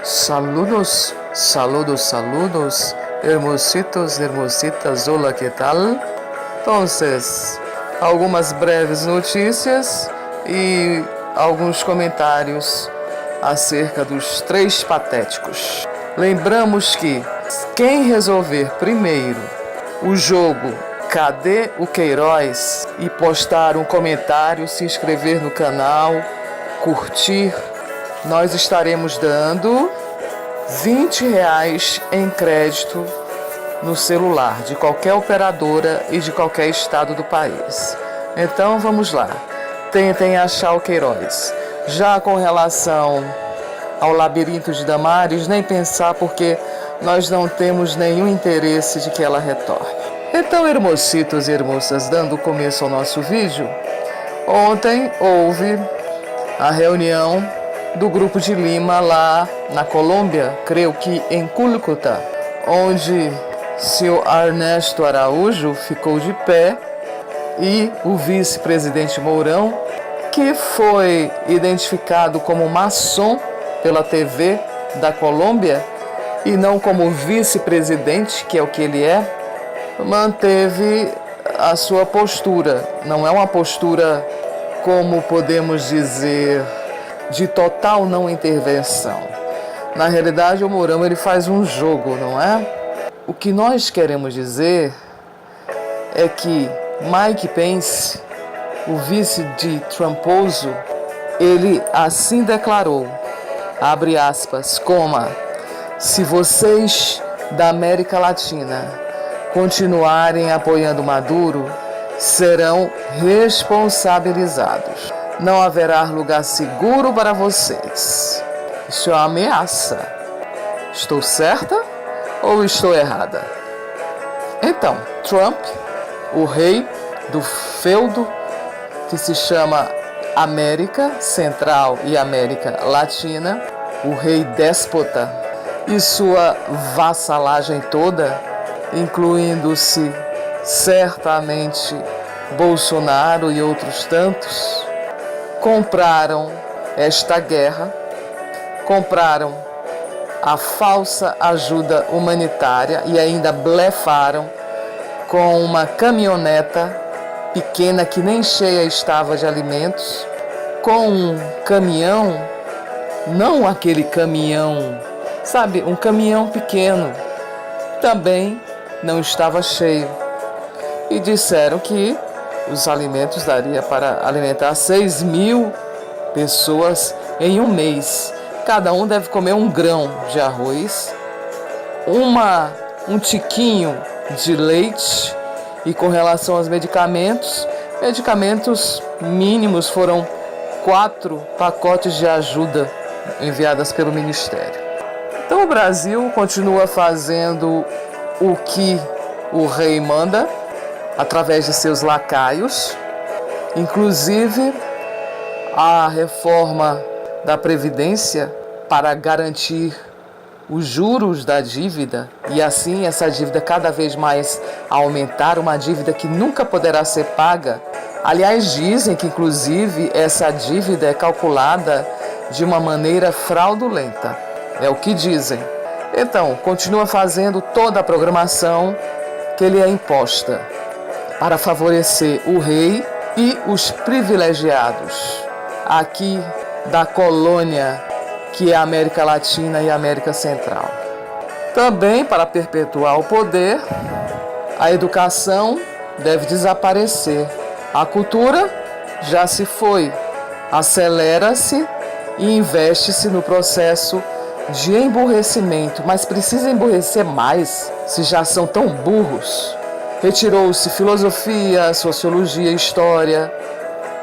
Saludos, saludos, saludos, hermositos, hermositas, hola, ¿qué tal? Entonces, algumas breves notícias e alguns comentários acerca dos Três Patéticos. Lembramos que quem resolver primeiro o jogo Cadê o Queiroz e postar um comentário, se inscrever no canal, curtir, nós estaremos dando R$ 20 em crédito no celular de qualquer operadora e de qualquer estado do país. Então vamos lá, tentem achar o Queiroz. Já com relação ao Labirinto de Damares, nem pensar, porque nós não temos nenhum interesse de que ela retorne. Então, hermositos e hermosas, dando começo ao nosso vídeo, ontem houve a reunião do Grupo de Lima lá na Colômbia, creio que em Cúcuta, onde seu Ernesto Araújo ficou de pé e o vice-presidente Mourão, que foi identificado como maçom pela TV da Colômbia e não como vice-presidente, que é o que ele é, manteve a sua postura. Não é uma postura, como podemos dizer, de total não intervenção. Na realidade, o Mourão ele faz um jogo, não é? O que nós queremos dizer é que Mike Pence, o vice de Trumposo, ele assim declarou, abre aspas, coma, se vocês da América Latina continuarem apoiando Maduro, serão responsabilizados. Não haverá lugar seguro para vocês. Isso é uma ameaça. Estou certa ou estou errada? Então, Trump, o rei do feudo que se chama América Central e América Latina, o rei déspota e sua vassalagem toda, incluindo-se certamente Bolsonaro e outros tantos, compraram esta guerra, compraram a falsa ajuda humanitária e ainda blefaram com uma caminhoneta pequena que nem cheia estava de alimentos, com um caminhão, não aquele caminhão, sabe, um caminhão pequeno, também não estava cheio. E disseram que os alimentos daria para alimentar 6.000 pessoas em um mês. Cada um deve comer um grão de arroz, um tiquinho de leite. E com relação aos medicamentos mínimos foram 4 pacotes de ajuda enviadas pelo Ministério. Então o Brasil continua fazendo o que o rei manda, através de seus lacaios, inclusive a reforma da Previdência para garantir os juros da dívida e assim essa dívida cada vez mais aumentar, uma dívida que nunca poderá ser paga. Aliás, dizem que inclusive essa dívida é calculada de uma maneira fraudulenta. É o que dizem. Então, continua fazendo toda a programação que lhe é imposta para favorecer o rei e os privilegiados aqui da colônia que é a América Latina e a América Central. Também, para perpetuar o poder, a educação deve desaparecer. A cultura já se foi. Acelera-se e investe-se no processo de emburrecimento, mas precisa emburrecer mais se já são tão burros. Retirou-se filosofia, sociologia, história,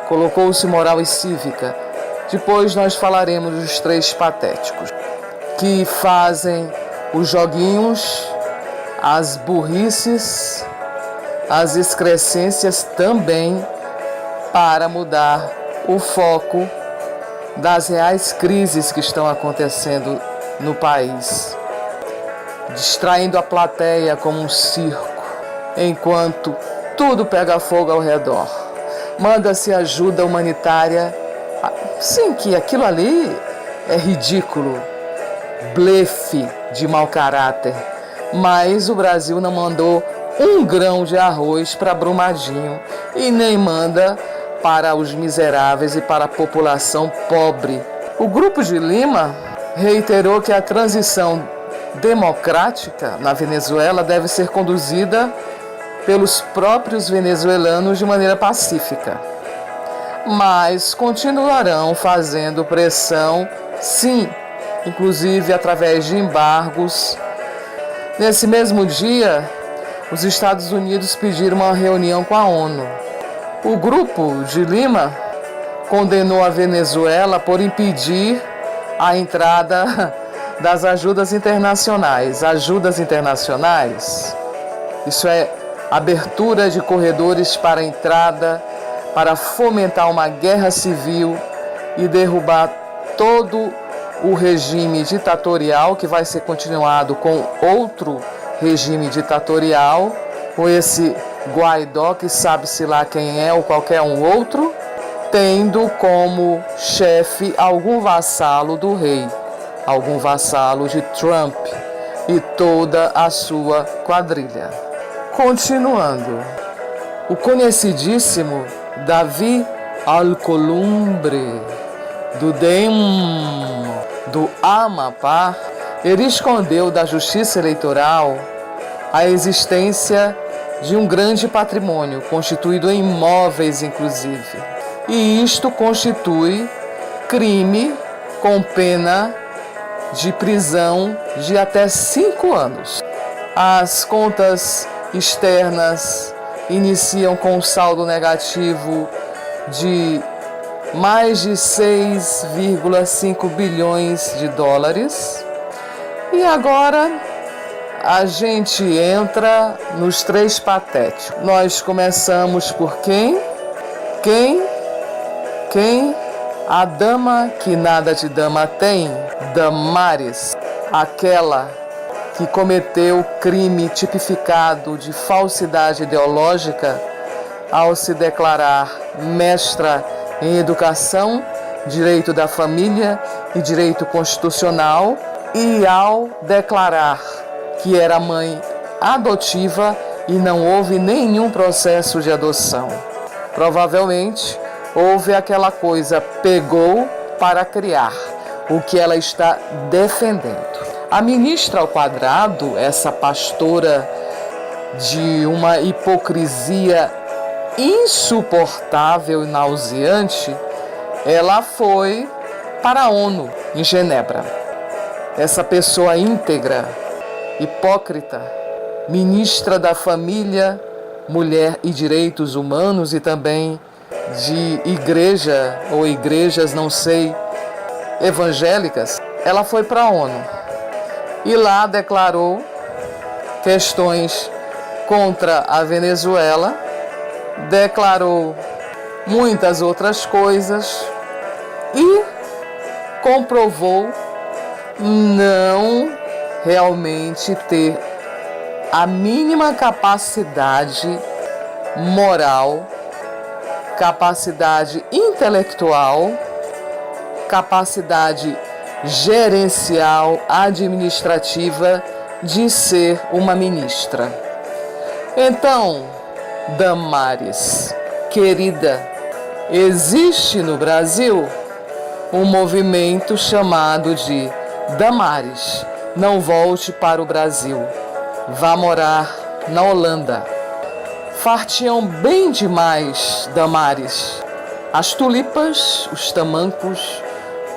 colocou-se moral e cívica. Depois nós falaremos dos Três Patéticos, que fazem os joguinhos, as burrices, as excrescências também para mudar o foco das reais crises que estão acontecendo no país, distraindo a plateia como um circo, enquanto tudo pega fogo ao redor. Manda-se ajuda humanitária, sim, que aquilo ali é ridículo. blefe de mau caráter, mas o Brasil não mandou um grão de arroz para Brumadinho e nem manda para os miseráveis e para a população pobre. O Grupo de Lima reiterou que a transição democrática na Venezuela deve ser conduzida pelos próprios venezuelanos de maneira pacífica, mas continuarão fazendo pressão, sim, inclusive através de embargos. Nesse mesmo dia, os Estados Unidos pediram uma reunião com a ONU. O Grupo de Lima condenou a Venezuela por impedir a entrada das ajudas internacionais. Ajudas internacionais, isso é abertura de corredores para a entrada, para fomentar uma guerra civil e derrubar todo o regime ditatorial, que vai ser continuado com outro regime ditatorial, com esse Guaidó, que sabe-se lá quem é ou qualquer um outro, tendo como chefe algum vassalo do rei, algum vassalo de Trump e toda a sua quadrilha. Continuando, o conhecidíssimo Davi Alcolumbre, do DEM do Amapá, ele escondeu da Justiça Eleitoral a existência de um grande patrimônio, constituído em imóveis inclusive. E isto constitui crime com pena de prisão de até 5 anos. As contas externas iniciam com um saldo negativo de mais de 6,5 bilhões de dólares. E agora a gente entra nos 3 patéticos. Nós começamos por quem? A dama que nada de dama tem, Damares, aquela que cometeu crime tipificado de falsidade ideológica ao se declarar mestra em educação, direito da família e direito constitucional, e ao declarar que era mãe adotiva e não houve nenhum processo de adoção. Provavelmente houve aquela coisa, pegou para criar, o que ela está defendendo. A ministra ao quadrado, essa pastora de uma hipocrisia insuportável e nauseante, ela foi para a ONU em Genebra. Essa pessoa íntegra, hipócrita, ministra da Família, Mulher e Direitos Humanos e também de igreja ou igrejas, não sei, evangélicas, ela foi para a ONU e lá declarou questões contra a Venezuela, declarou muitas outras coisas e comprovou não realmente ter a mínima capacidade moral, capacidade intelectual, capacidade gerencial, administrativa de ser uma ministra. Então, Damares, querida, existe no Brasil um movimento chamado de Damares, não volte para o Brasil, vá morar na Holanda. Fartiam bem demais, Damares, as tulipas, os tamancos,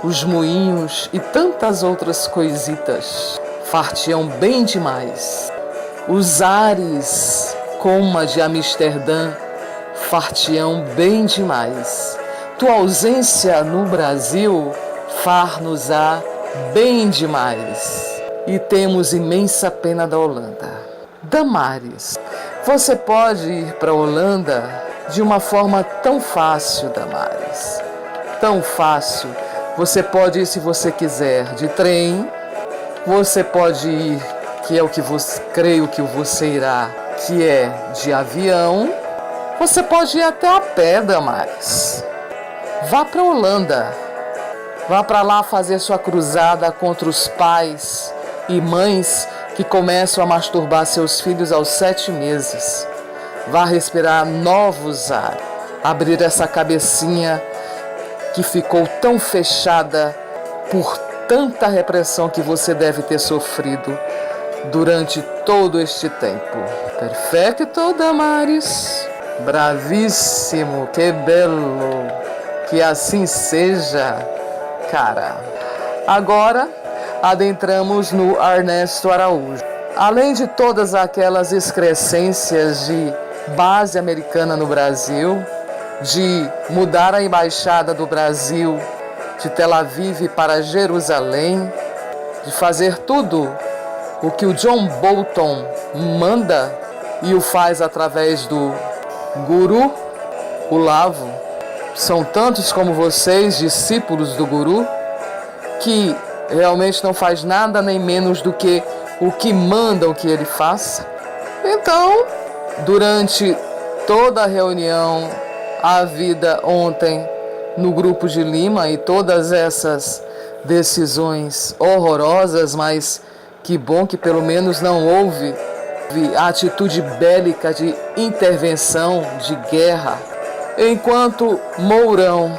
os moinhos e tantas outras coisitas. Fartiam bem demais. Os ares, como a de Amsterdã, fartiam bem demais. Tua ausência no Brasil far-nos-á bem demais. E temos imensa pena da Holanda. Damares, você pode ir para a Holanda de uma forma tão fácil, Damares. Tão fácil. Você pode ir, se você quiser, de trem. Você pode ir, que é o que você, creio que você irá, que é de avião. Você pode ir até a pé, Damares. Vá para a Holanda. Vá para lá fazer sua cruzada contra os pais e mães que começam a masturbar seus filhos aos 7 meses. Vá respirar novos ares, abrir essa cabecinha que ficou tão fechada por tanta repressão que você deve ter sofrido durante todo este tempo. Perfecto, Damaris. Bravíssimo, que belo. Que assim seja, cara. Agora, adentramos no Ernesto Araújo. Além de todas aquelas excrescências de base americana no Brasil, de mudar a embaixada do Brasil de Tel Aviv para Jerusalém, de fazer tudo o que o John Bolton manda e o faz através do Guru, o Lavo. São tantos como vocês, discípulos do Guru, que realmente não faz nada nem menos do que o que mandam que ele faça. Então, durante toda a reunião, a vida ontem no Grupo de Lima e todas essas decisões horrorosas, mas que bom que pelo menos não houve a atitude bélica de intervenção, de guerra. Enquanto Mourão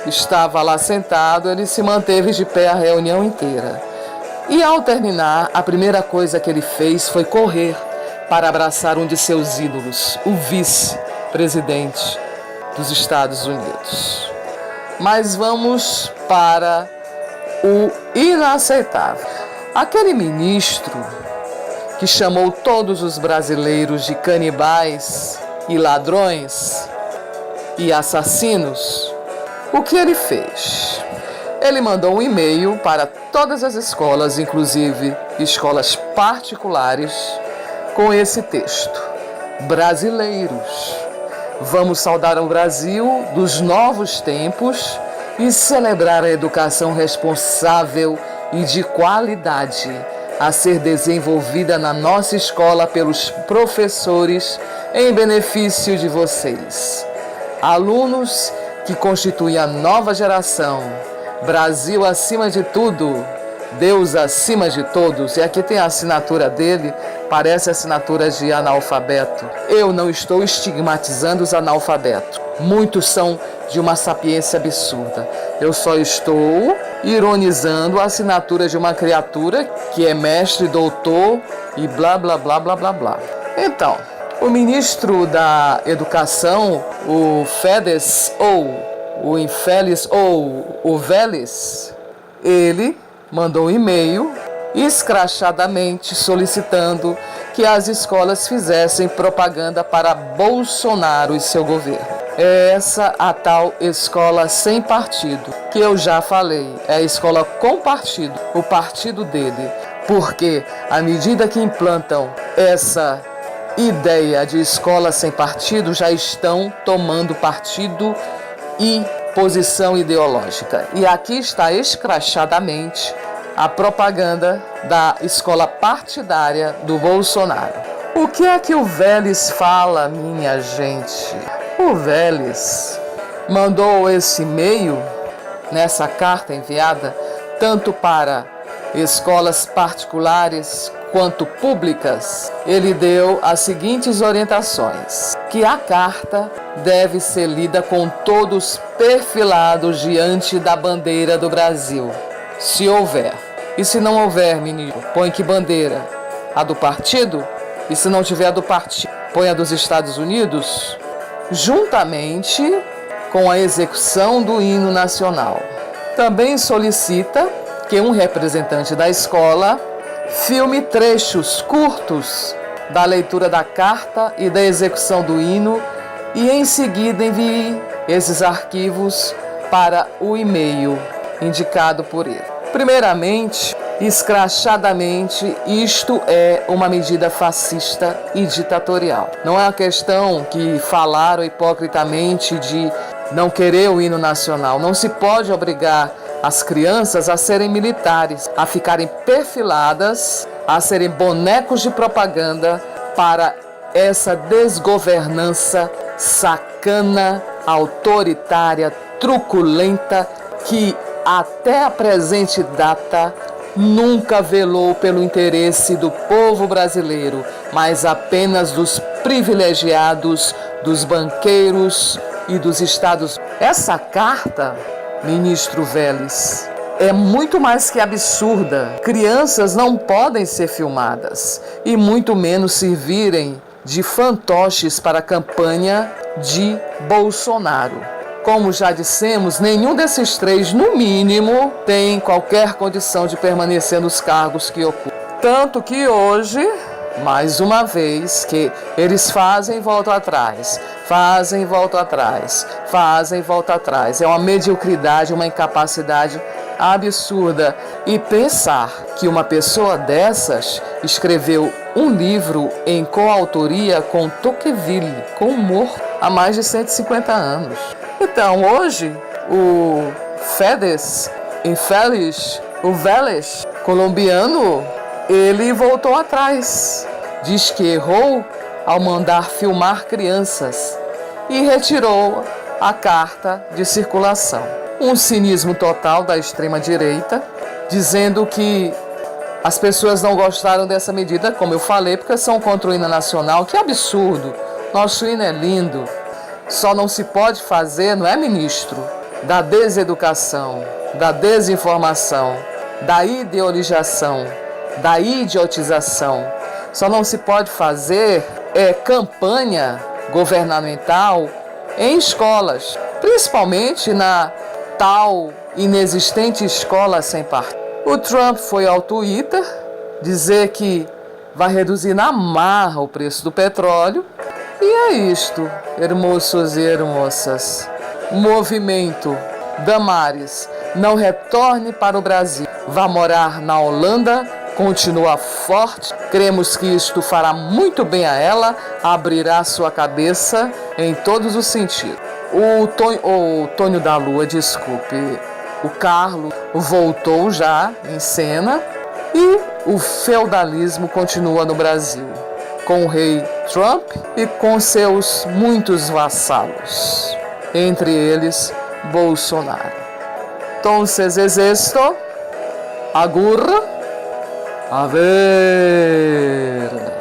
estava lá sentado, ele se manteve de pé a reunião inteira. E ao terminar, a primeira coisa que ele fez foi correr para abraçar um de seus ídolos, o vice-presidente dos Estados Unidos. Mas vamos para o inaceitável. Aquele ministro que chamou todos os brasileiros de canibais e ladrões e assassinos, o que ele fez? Ele mandou um e-mail para todas as escolas, inclusive escolas particulares, com esse texto: brasileiros, vamos saudar o Brasil dos novos tempos e celebrar a educação responsável e de qualidade a ser desenvolvida na nossa escola pelos professores em benefício de vocês, alunos que constituem a nova geração. Brasil acima de tudo, Deus acima de todos. E aqui tem a assinatura dele, parece assinatura de analfabeto. Eu não estou estigmatizando os analfabetos. Muitos são de uma sapiência absurda. Eu só estou ironizando a assinatura de uma criatura que é mestre, doutor e blá, blá, blá, blá, blá, blá. Então, o ministro da Educação, o Fedes ou o Infeliz ou o Vélez, ele mandou um e-mail escrachadamente solicitando que as escolas fizessem propaganda para Bolsonaro e seu governo. É essa a tal escola sem partido, que eu já falei, é a escola com partido, o partido dele, porque à medida que implantam essa ideia de escola sem partido, já estão tomando partido e posição ideológica. E aqui está escrachadamente a propaganda da escola partidária do Bolsonaro. O que é que o Vélez fala, minha gente? O Vélez mandou esse e-mail, nessa carta enviada, tanto para escolas particulares quanto públicas. Ele deu as seguintes orientações: que a carta deve ser lida com todos perfilados diante da bandeira do Brasil, se houver. E se não houver, menino, põe que bandeira? A do partido? E se não tiver a do partido, põe a dos Estados Unidos? Juntamente com a execução do hino nacional. Também solicita que um representante da escola filme trechos curtos da leitura da carta e da execução do hino e em seguida envie esses arquivos para o e-mail indicado por ele. Primeiramente, escrachadamente, isto é uma medida fascista e ditatorial. Não é uma questão que falaram hipocritamente de não querer o hino nacional. Não se pode obrigar as crianças a serem militares, a ficarem perfiladas, a serem bonecos de propaganda para essa desgovernança sacana, autoritária, truculenta, que até a presente data, nunca velou pelo interesse do povo brasileiro, mas apenas dos privilegiados, dos banqueiros e dos Estados Unidos. Essa carta, ministro Vélez, é muito mais que absurda. Crianças não podem ser filmadas e muito menos servirem de fantoches para a campanha de Bolsonaro. Como já dissemos, nenhum desses três, no mínimo, tem qualquer condição de permanecer nos cargos que ocupam. Tanto que hoje, mais uma vez, que eles fazem e voltam atrás, fazem e voltam atrás, fazem e voltam atrás. É uma mediocridade, uma incapacidade absurda. E pensar que uma pessoa dessas escreveu um livro em coautoria com Tocqueville, com humor, há mais de 150 anos. Então, hoje, o Vélez, colombiano, ele voltou atrás. Diz que errou ao mandar filmar crianças e retirou a carta de circulação. Um cinismo total da extrema-direita, dizendo que as pessoas não gostaram dessa medida, como eu falei, porque são contra o hino nacional. Que absurdo! Nosso hino é lindo. Só não se pode fazer, não é, ministro, da deseducação, da desinformação, da ideologização, da idiotização. Só não se pode fazer campanha governamental em escolas, principalmente na tal inexistente escola sem partido. O Trump foi ao Twitter dizer que vai reduzir na marra o preço do petróleo. E é isto, hermosos e hermosas. Movimento Damares, não retorne para o Brasil. Vá morar na Holanda, continua forte. Cremos que isto fará muito bem a ela, abrirá sua cabeça em todos os sentidos. O Tônio da Lua, desculpe, o Carlos voltou já em cena e o feudalismo continua no Brasil, com o rei Trump e com seus muitos vassalos, entre eles Bolsonaro. Entonces es esto, agur, a ver.